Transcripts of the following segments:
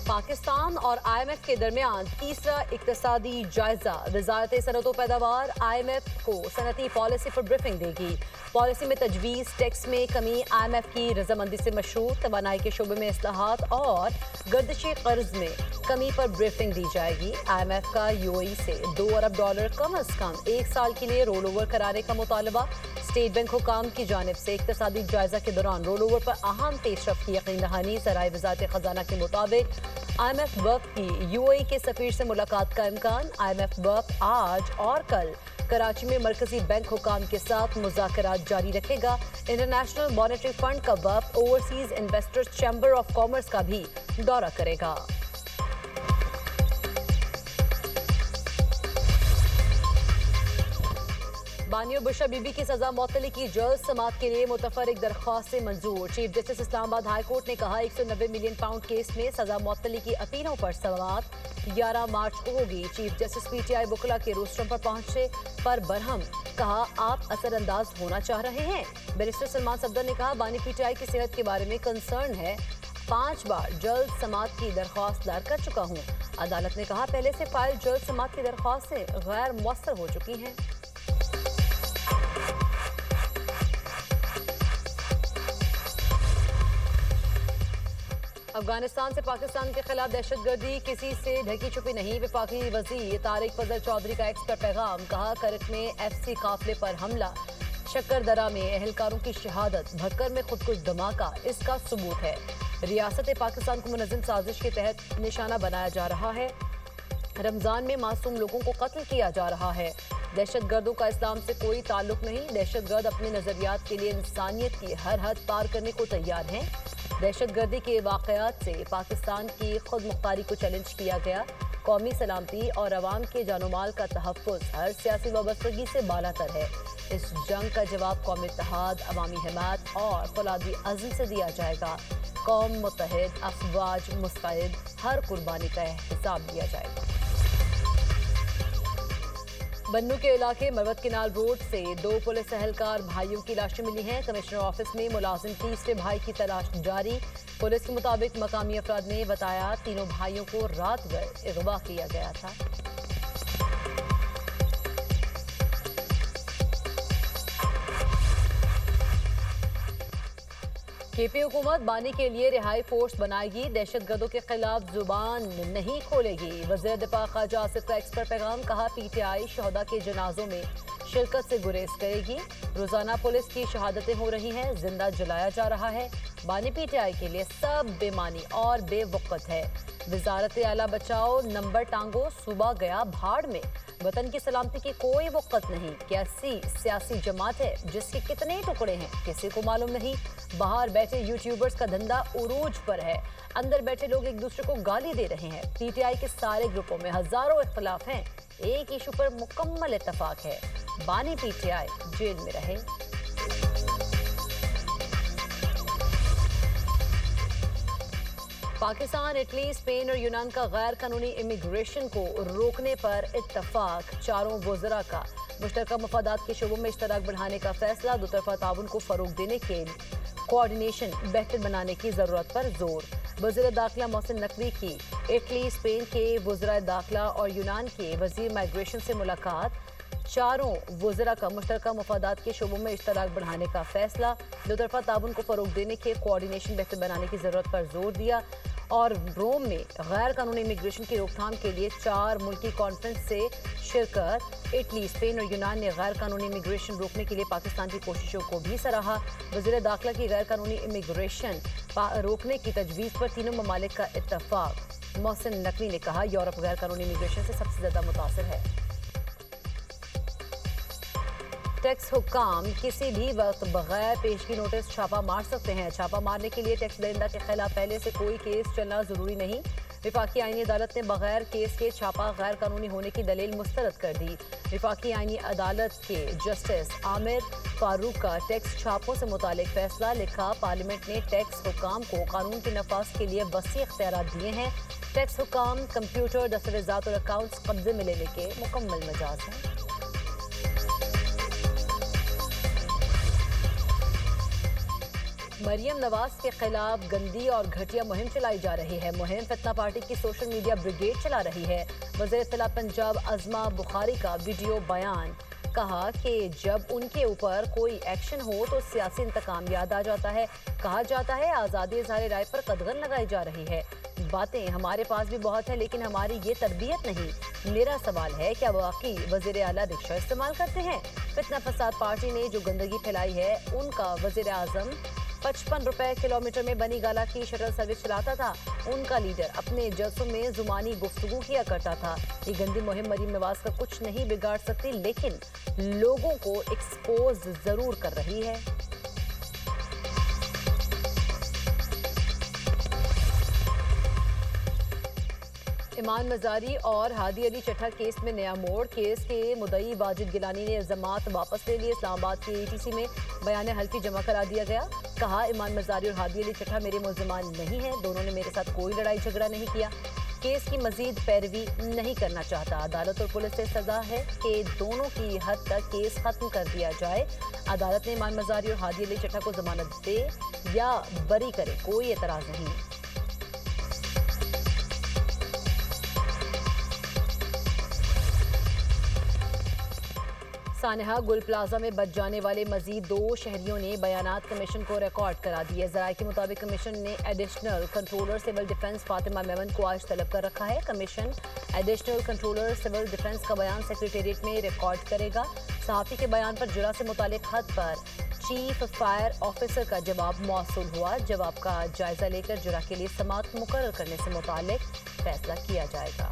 पाकिस्तान और IMF के दरमियान तीसरा इक्तिसादी जायजा। वजारत सनअत व पैदावार IMF को सनती पॉलिसी पर ब्रीफिंग देगी। पॉलिसी में तजवीज़, टैक्स में कमी, IMF की रजामंदी से मशरूत, तवानाई के शोबे में इस्लाहात और गर्दिशी कर्ज में कमी पर ब्रीफिंग दी जाएगी। IMF का UAE से $2 अरब कम अज कम 1 साल के लिए रोल ओवर कराने का मुतालबा। स्टेट बैंक हुकाम की जानिब से इक्तिसादी जायजा के दौरान रोल ओवर पर अहम पेशरफ की यकीन दहानी। ज़राए वज़ारत ख़जाना के मुताबिक IMF वफ़द की UAE के सफ़ीर से मुलाकात का इम्कान। IMF वफ़द आज और कल कराची में मरकजी बैंक हुकाम के साथ मुज़ाकरात जारी रखेगा। इंटरनेशनल मॉनेटरी फंड का वफ़द overseas investors chamber of commerce का भी दौरा करेगा। बानी और बुशरा बीबी की सजा मुअत्तली की जल्द समाअत के लिए मुतफर्रिक दरख्वास्त से मंजूर। Chief justice Islamabad high court ने कहा 190 मिलियन पाउंड केस में सजा मुअत्तली की अपीलों पर समाअत 11 मार्च को होगी। चीफ जस्टिस PTI बुकला के रोस्टरम पर पहुंचे पर बरहम, कहा आप असरअंदाज होना चाह रहे हैं। बैरिस्टर सलमान सफदर ने कहा बानी PTI की सेहत के बारे में कंसर्न है, 5 बार जल्द समाअत की दरख्वास्त दायर कर चुका हूँ। अदालत ने कहा पहले से फाइल जल्द समाअत की दरख्वास्त से गैर मुअस्सर हो चुकी हैं। अफगानिस्तान से पाकिस्तान के खिलाफ दहशतगर्दी किसी से ढकी छुपी नहीं। वफाकी वज़ीर तारिक फजल चौधरी का एक्स पर पैगाम, कहा करक में FC काफिले पर हमला, शक्करदरा में एहलकारों की शहादत, भक्कर में खुदकुश धमाका इसका सबूत है। रियासत पाकिस्तान को मुनज़्ज़म साजिश के तहत निशाना बनाया जा रहा है। रमज़ान में मासूम लोगों को कत्ल किया जा रहा है। दहशतगर्दों का इस्लाम से कोई ताल्लुक नहीं। दहशतगर्द अपने नज़रियात के लिए इंसानियत की हर हद पार करने को तैयार हैं। दहशतगर्दी के वाक़यात से पाकिस्तान की खुद मुख्तारी को चैलेंज किया गया। कौमी सलामती और अवाम के जानोमाल का तहफ़्फ़ुज़ हर सियासी वाबस्तगी से बालातर है। इस जंग का जवाब कौमी इत्तेहाद, अवामी हिमायत और फौलादी अज़्म से दिया जाएगा। कौम मुत्तहिद, अफ़वाज मुस्तैद, हर कुर्बानी का हिसाब दिया जाएगा। बन्नू के इलाके मरवत किनाल रोड से 2 पुलिस एहलकार भाइयों की लाशें मिली हैं। कमिश्नर ऑफिस में मुलाजिम तीसरे भाई की तलाश जारी। पुलिस के मुताबिक मकामी अफराद ने बताया तीनों भाइयों को रात भर अगवा किया गया था। KP हुकूमत बानी के लिए रिहाई फोर्स बनाएगी, दहशतगर्दों के खिलाफ जुबान नहीं खोलेगी। वज़ीर दिफा ख्वाजा आसिफ का एक्स पर पैगाम, कहा PTI शहदा के जनाजों में शिरकत से गुरेज करेगी। रोजाना पुलिस की शहादतें हो रही हैं, जिंदा जलाया जा रहा है। बानी PTI के लिए सब बेमानी और बेवक़्त है। वजारत आला बचाओ नंबर टांगो, सुबह गया भाड़ में। वतन की सलामती की कोई वक़्त नहीं। कैसी सियासी जमात है जिसके कितने टुकड़े हैं किसी को मालूम नहीं। बाहर बैठे यूट्यूबर्स का धंधा उरूज पर है, अंदर बैठे लोग एक दूसरे को गाली दे रहे हैं। PTI के सारे ग्रुपों में हजारों इख्तलाफ हैं, एक इशू पर मुकम्मल इत्तफाक है, बानी PTI जेल में रहे। पाकिस्तान, इटली, स्पेन और यूनान का गैर कानूनी इमिग्रेशन को रोकने पर इत्तफाक। चारों वज़रा का मुश्तरका मफादात के शोबों में इश्तराक बढ़ाने का फैसला। दोतरफा ताउन को फ़रोग देने के कोऑर्डिनेशन बेहतर बनाने की ज़रूरत पर जोर। वज़ीर दाखिला मोहसिन नकवी की इटली, स्पेन के वज़राए दाखिला और यूनान के वज़ीर माइग्रेशन से मुलाकात। चारों वज़रा का मुश्तरका मफादात के शोबों में इश्तराक बढ़ाने का फैसला। दोतरफा ताउन को फ़रोग देने के कोऑर्डिनेशन बेहतर बनाने की ज़रूरत पर जोर दिया। और रोम में गैर कानूनी इमिग्रेशन की रोकथाम के लिए 4 मुल्की कॉन्फ्रेंस से शिरकत। इटली, स्पेन और यूनान ने गैर कानूनी इमिग्रेशन रोकने के लिए पाकिस्तान की कोशिशों को भी सराहा। वज़ीर दाखिला की गैर कानूनी इमिग्रेशन रोकने की तजवीज़ पर तीनों ममालिक का इत्तफाक। मोहसिन नकवी ने कहा यूरोप गैर कानूनी इमिग्रेशन से सबसे ज़्यादा मुतासर है। टैक्स हुक्काम किसी भी वक्त बगैर पेशगी नोटिस छापा मार सकते हैं। छापा मारने के लिए टैक्स दहिंदा के खिलाफ पहले से कोई केस चलना जरूरी नहीं। विफाकी आईनी अदालत ने बगैर केस के छापा गैर कानूनी होने की दलील मुस्तरद कर दी। विफाकी आईनी अदालत के जस्टिस आमिर फारूक का टैक्स छापों से मुतालिक फैसला। लिखा, पार्लियामेंट ने टैक्स हुक्काम को कानून के नफाज के लिए वसी इख्तियारात दिए हैं। टैक्स हुक्काम कंप्यूटर, दस्तावेजात और अकाउंट्स कब्जे में लेने के मुकम्मल मजाज हैं। मरियम नवाज के खिलाफ गंदी और घटिया मुहिम चलाई जा रही है। मुहिम फितना पार्टी की सोशल मीडिया ब्रिगेड चला रही है। वज़ीर इत्तला पंजाब अज़मा बुखारी का वीडियो बयान, कहा कि जब उनके ऊपर कोई एक्शन हो तो सियासी इंतकाम याद आ जाता है। कहा जाता है आज़ादी इज़हार राय पर कदगन लगाई जा रही है। बातें हमारे पास भी बहुत है लेकिन हमारी ये तरबियत नहीं। मेरा सवाल है, क्या वाकई वज़ीर आला रिक्शा इस्तेमाल करते हैं? फितना फसाद पार्टी ने जो गंदगी फैलाई है, उनका वज़ीर आज़म 55 रुपए किलोमीटर में बनी गाला की शटल सर्विस चलाता था। उनका लीडर अपने जलसों में जुबानी गुफ्तगू किया करता था। ये गंदी मुहिम मरीम नवाज का कुछ नहीं बिगाड़ सकती, लेकिन लोगों को एक्सपोज जरूर कर रही है। इमान मजारी और हादी अली चट्ठा केस में नया मोड़। केस के मुद्दई वाजिद गिलानी ने इल्जामात वापस ले लिए। इस्लामाबाद के ATC में बयान हल्फी जमा करा दिया गया। कहा, इमान मजारी और हादी अली चट्ठा मेरे मुल्ज़िमान नहीं है, दोनों ने मेरे साथ कोई लड़ाई झगड़ा नहीं किया। केस की मजीद पैरवी नहीं करना चाहता। अदालत और पुलिस से सजा है कि दोनों की हद तक केस खत्म कर दिया जाए। अदालत ने इमान मजारी और हादी अली चट्ठा को जमानत दे या बरी करे, कोई एतराज नहीं। सानहा गुल प्लाजा में बच जाने वाले मजीद 2 शहरियों ने बयानात कमीशन को रिकॉर्ड करा दिए। ज़राए के मुताबिक कमीशन ने additional controller civil defence Fatima Memon को आज तलब कर रखा है। Commission additional controller civil defence का बयान सेक्रेटेरिएट में रिकॉर्ड करेगा। सहाफ़ी के बयान पर जुरा से मुतालिक खत पर चीफ फायर ऑफिसर का जवाब मौसूल हुआ। जवाब का जायजा लेकर जुरा के लिए समाअत मुकर्रर करने से मुतालिक फैसला किया जाएगा।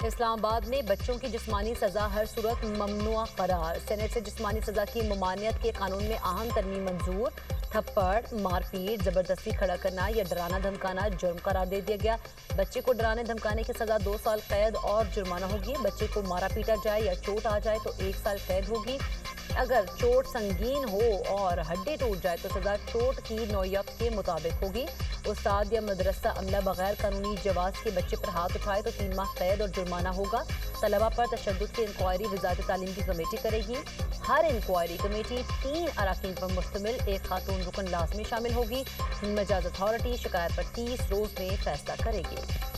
इस्लामाबाद में बच्चों की जिस्मानी सजा हर सूरत ममनुआ करार। सेनेट से जिस्मानी सजा की ममानियत के कानून में अहम तरमीम मंजूर। थप्पड़, मारपीट, जबरदस्ती खड़ा करना या डराना धमकाना जुर्म करार दे दिया गया। बच्चे को डराने धमकाने की सजा 2 साल कैद और जुर्माना होगी। बच्चे को मारा पीटा जाए या चोट आ जाए तो 1 साल कैद होगी। अगर चोट संगीन हो और हड्डी टूट जाए तो सजा चोट की नौयत के मुताबिक होगी। उस्ताद या मदरसा अमला बगैर कानूनी जवाज के बच्चे पर हाथ उठाए तो 3 माह कैद और जुर्माना होगा। तलबा पर तशद्दुद की इंक्वायरी वज़ारत तालीम की कमेटी करेगी। हर इंक्वायरी कमेटी 3 अराकीन पर मुश्तमिल एक खातून रुकन लाजमी शामिल होगी। मजाज अथॉरिटी शिकायत पर 30 रोज में फैसला करेगी।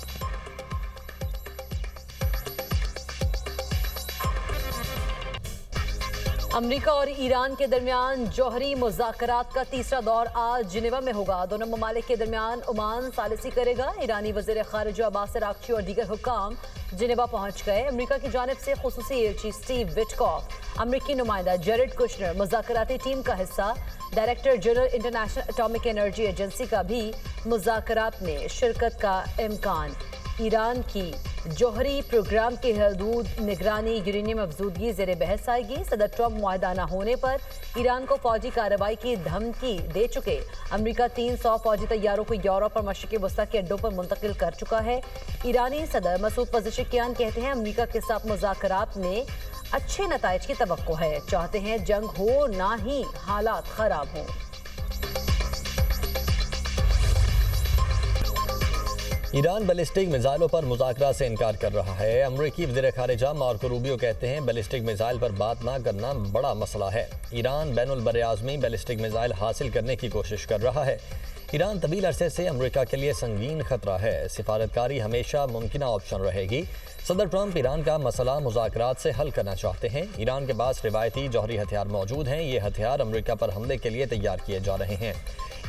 अमेरिका और ईरान के दरमियान जौहरी मुज़ाकरात का तीसरा दौर आज जिनेवा में होगा। दोनों ममालिक के दरमियान ओमान सालिसी करेगा। ईरानी वज़ीर ख़ारिजा अब्बास अराग़ची और दीगर हुक्काम जिनेवा पहुंच गए। अमेरिका की जानिब से खुसूसी एजेंसी स्टीव विटकॉफ, अमेरिकी नुमाइंदा जेरेड कुशनर, मुज़ाकराती टीम का हिस्सा। Director general international atomic energy agency का भी मुज़ाकरात में शिरकत का इम्कान। ईरान की जौहरी प्रोग्राम की हदूद निगरानी यूरेनियम अफजूदगी ज़ेरे बहस आएगी। सदर ट्रंप मुआहदा न होने पर ईरान को फौजी कार्रवाई की धमकी दे चुके। अमेरिका 300 फौजी तैयारों को यूरोप और मशरिक़ी वस्ता के अड्डों पर मुंतकिल कर चुका है। ईरानी सदर मसूद पज़ेशिकियान कहते हैं अमेरिका के साथ मुज़ाकरात में अच्छे नताइज की तवक्को है। चाहते हैं जंग हो, ना ही हालात खराब हों। ईरान बैलिस्टिक मिसाइलों पर मुज़ाकरा से इनकार कर रहा है। अमरीकी वज़ीर ख़ारिजा मार्को रूबियो कहते हैं बैलिस्टिक मिसाइल पर बात ना करना बड़ा मसला है। ईरान बैनुल बरआज़मी बैलिस्टिक मिसाइल हासिल करने की कोशिश कर रहा है। ईरान तवील अरसे से अमरीका के लिए संगीन खतरा है। सिफारतकारी हमेशा मुमकिन ऑप्शन रहेगी। सदर ट्रंप ईरान का मसला मुज़ाकरात से हल करना चाहते हैं। ईरान के पास रिवायती जौहरी हथियार मौजूद हैं। ये हथियार अमरीका पर हमले के लिए तैयार किए जा रहे हैं।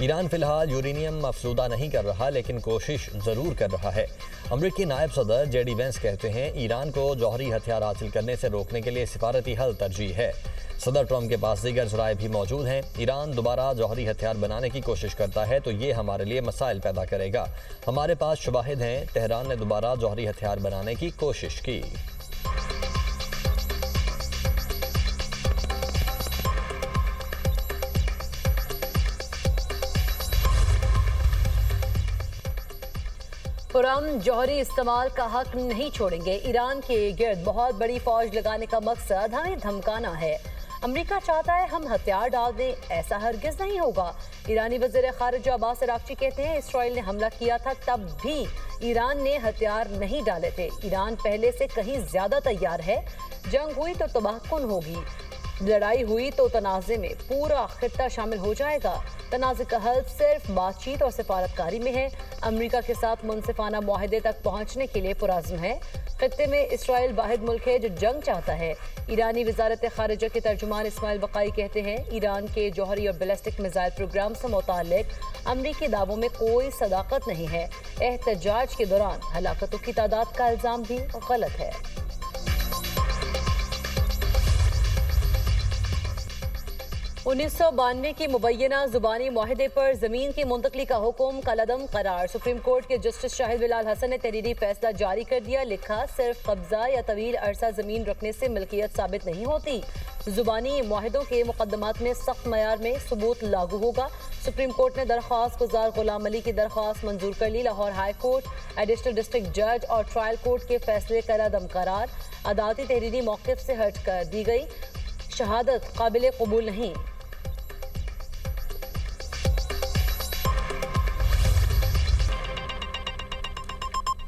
ईरान फिलहाल यूरेनियम अफसूदा नहीं कर रहा, लेकिन कोशिश ज़रूर कर रहा है। अमरीकी नायब सदर JD वेंस कहते हैं ईरान को जौहरी हथियार हासिल करने से रोकने के लिए सिफारती हल तरजीह है। सदर ट्रंप के पास दीगर ज़राए भी मौजूद हैं। ईरान दोबारा जौहरी हथियार बनाने की कोशिश करता है तो ये हमारे लिए मसाइल पैदा करेगा। हमारे पास शवाहिद हैं, तेहरान ने दोबारा जौहरी हथियार बनाने की कोशिश की। पुरम जौहरी इस्तेमाल का हक नहीं छोड़ेंगे। ईरान के गिर्द बहुत बड़ी फौज लगाने का मकसद हमें धमकाना है। अमेरिका चाहता है हम हथियार डाल दें, ऐसा हरगिज नहीं होगा। ईरानी वज़ीर ख़ारिजा अब्बास अराग़ची कहते हैं इसराइल ने हमला किया था तब भी ईरान ने हथियार नहीं डाले थे। ईरान पहले से कहीं ज्यादा तैयार है। जंग हुई तो तबाहकुन होगी, लड़ाई हुई तो तनाज़े में पूरा खित्ता शामिल हो जाएगा। तनाज़े का हल सिर्फ बातचीत और सिफारतकारी में है। अमेरिका के साथ मुनसिफाना मुआहदे तक पहुंचने के लिए पुरज़्म है। खित्ते में इसराइल वाहिद मुल्क है जो जंग चाहता है। ईरानी वज़ारत ख़ारिजा के तर्जुमान इस्माइल बक़ाई कहते हैं ईरान के जौहरी और बैलिस्टिक मिसाइल प्रोग्राम से मुताल्लिक अमरीकी दावों में कोई सदाकत नहीं है। एहतजाज के दौरान हलाकतों की तादाद का इल्ज़ाम भी गलत है। 1992 के मुबैना जुबानी मुआहदे पर जमीन की मुंतकली का हुक्म कलअदम करार। सुप्रीम कोर्ट के जस्टिस शाहिद बिलाल हसन ने तहरीरी फैसला जारी कर दिया। लिखा, सिर्फ कब्जा या तवील अरसा जमीन रखने से मिल्कियत साबित नहीं होती। जुबानी मुआहदों के मुकदमात में सख्त मयार में सबूत लागू होगा। सुप्रीम कोर्ट ने दरख्वास्त गुजार गुलाम अली की दरख्वास्त मंजूर कर ली। Lahore high court, additional district जज और ट्रायल कोर्ट के फैसले कलअदम करार। अदालती तहरीरी मौक़िफ़ से हट कर दी गई शहादत काबिल कबूल नहीं।